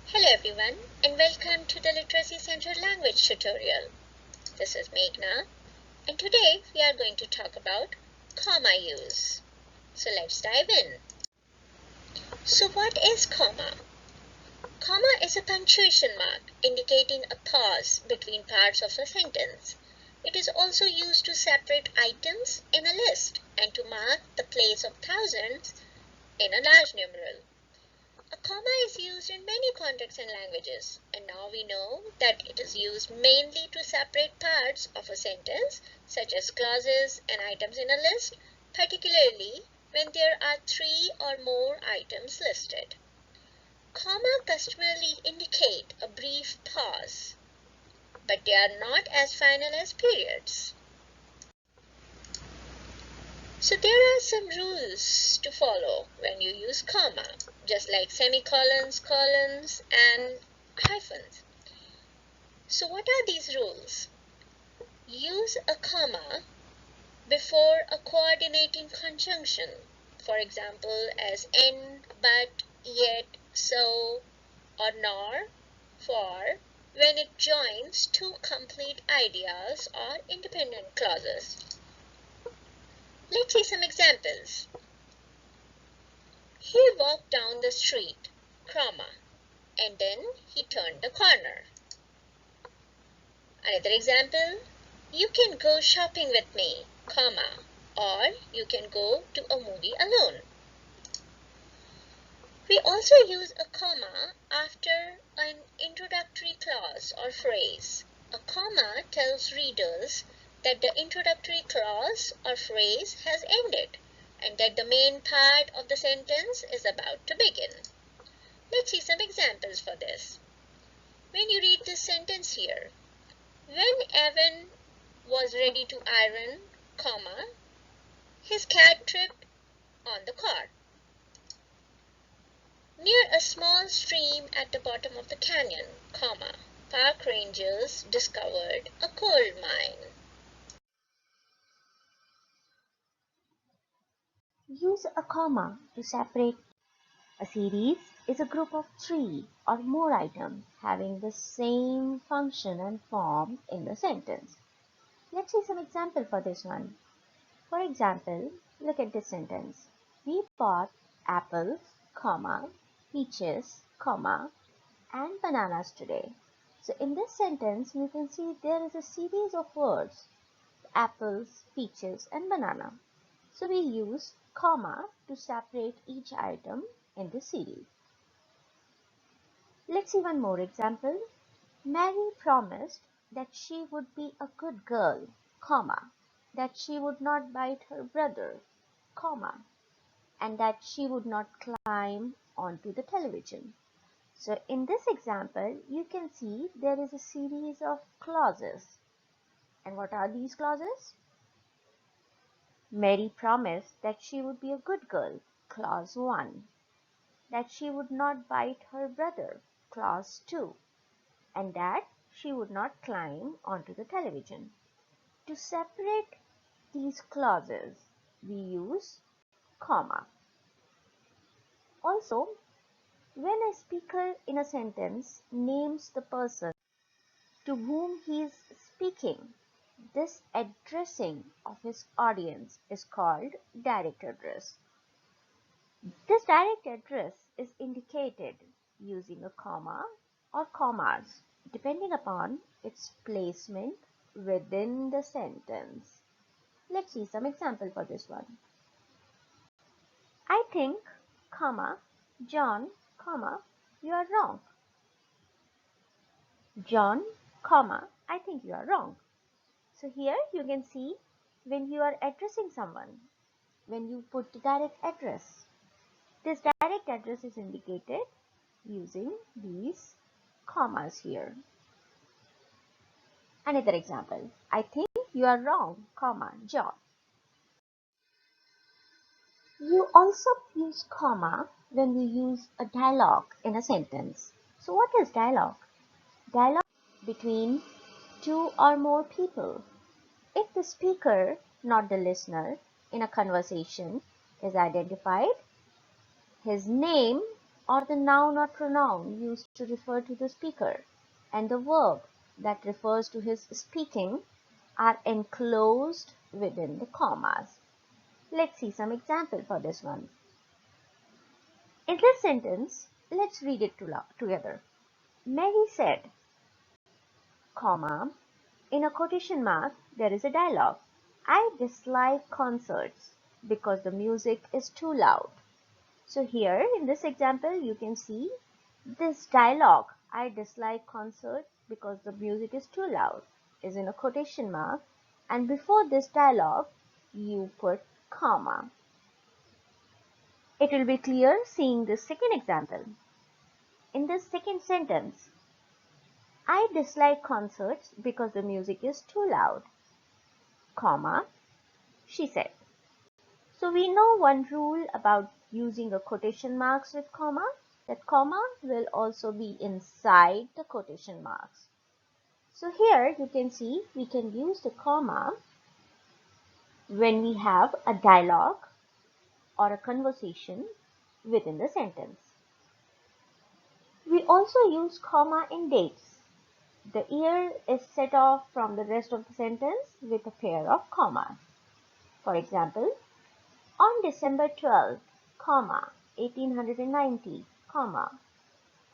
Hello everyone and welcome to the Literacy Central language tutorial. This is Meghna and today we are going to talk about comma use. So let's dive in. So what is comma? Comma is a punctuation mark indicating a pause between parts of a sentence. It is also used to separate items in a list and to mark the place of thousands in a large numeral. A comma is used in many contexts and languages, and now we know that it is used mainly to separate parts of a sentence, such as clauses and items in a list, particularly when there are three or more items listed. Comma customarily indicate a brief pause, but they are not as final as periods. So there are some rules to follow when you use comma, just like semicolons, colons, and hyphens. So what are these rules? Use a comma before a coordinating conjunction, for example as and, but, yet, so, or nor, for, when it joins two complete ideas or independent clauses. Let's see some examples. He walked down the street, comma, and then he turned the corner. Another example, you can go shopping with me, comma, or you can go to a movie alone. We also use a comma after an introductory clause or phrase. A comma tells readers that the introductory clause or phrase has ended and that the main part of the sentence is about to begin. Let's see some examples for this. When you read this sentence here, when Evan was ready to iron, comma, his cat tripped on the car. Near a small stream at the bottom of the canyon, comma, park rangers discovered a gold mine. Use a comma to separate. A series is a group of three or more items having the same function and form in the sentence. Let's see some example for this one. For example, look at this sentence. We bought apples, comma, peaches, comma, and bananas today. So in this sentence, you can see there is a series of words, apples, peaches, and banana. So we use comma to separate each item in the series. Let's see one more example. Mary promised that she would be a good girl, comma, that she would not bite her brother, comma, and that she would not climb onto the television. So in this example, you can see there is a series of clauses. And what are these clauses? Mary promised that she would be a good girl, clause 1. That she would not bite her brother, clause 2. And that she would not climb onto the television. To separate these clauses, we use comma. Also, when a speaker in a sentence names the person to whom he is speaking, this addressing of his audience is called direct address. This direct address is indicated using a comma or commas, depending upon its placement within the sentence. Let's see some example for this one. I think, comma, John, comma, you are wrong. John, comma, I think you are wrong. So here you can see when you are addressing someone, when you put the direct address. This direct address is indicated using these commas here. Another example, I think you are wrong, comma, John. You also use comma when you use a dialogue in a sentence. So what is dialogue? Dialogue between two or more people. If the speaker, not the listener, in a conversation is identified, his name or the noun or pronoun used to refer to the speaker and the verb that refers to his speaking are enclosed within the commas. Let's see some example for this one. In this sentence, let's read it together. Mary said, comma, in a quotation mark, there is a dialogue. I dislike concerts because the music is too loud. So here in this example, you can see this dialogue, I dislike concerts because the music is too loud, is in a quotation mark, and before this dialogue, you put comma. It will be clear seeing the second example. In this second sentence, I dislike concerts because the music is too loud, comma, she said. So we know one rule about using a quotation marks with comma, that comma will also be inside the quotation marks. So here you can see we can use the comma when we have a dialogue or a conversation within the sentence. We also use comma in dates. The year is set off from the rest of the sentence with a pair of commas. For example, on December 12th, 1890,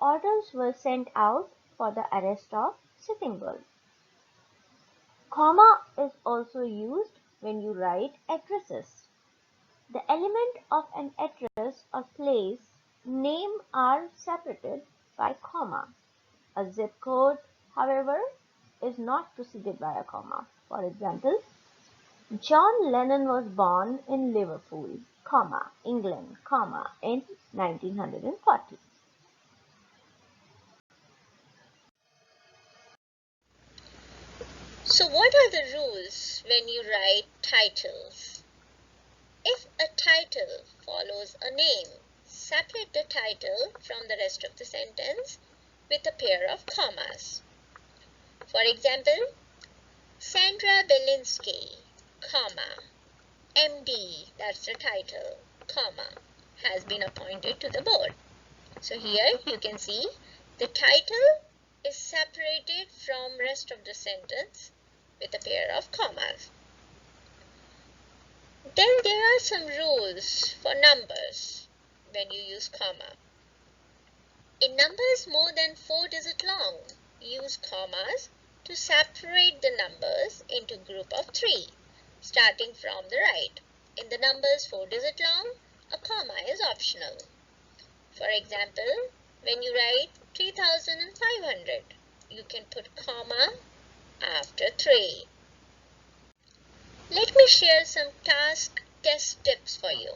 orders were sent out for the arrest of Sitting Bull. Comma is also used when you write addresses. The element of an address or place name are separated by comma. A zip code, however, is not preceded by a comma. For example, John Lennon was born in Liverpool, England, in 1940. So what are the rules when you write titles? If a title follows a name, separate the title from the rest of the sentence with a pair of commas. For example, Sandra Belinsky, MD, that's the title, has been appointed to the board. So here you can see the title is separated from rest of the sentence with a pair of commas. Then there are some rules for numbers when you use comma. In numbers more than 4 digits long, use commas to separate the numbers into group of 3, starting from the right. In the numbers 4 digits long, a comma is optional. For example, when you write 3500, you can put comma after 3. Let me share some task test tips for you.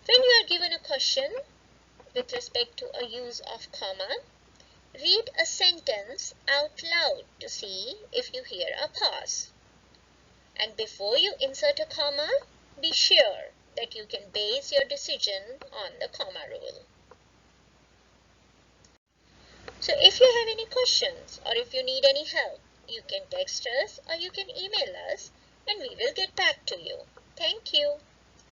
When you are given a question with respect to a use of comma, read a sentence out loud to see if you hear a pause. And before you insert a comma, be sure that you can base your decision on the comma rule. So if you have any questions or if you need any help, you can text us or you can email us and we will get back to you. Thank you.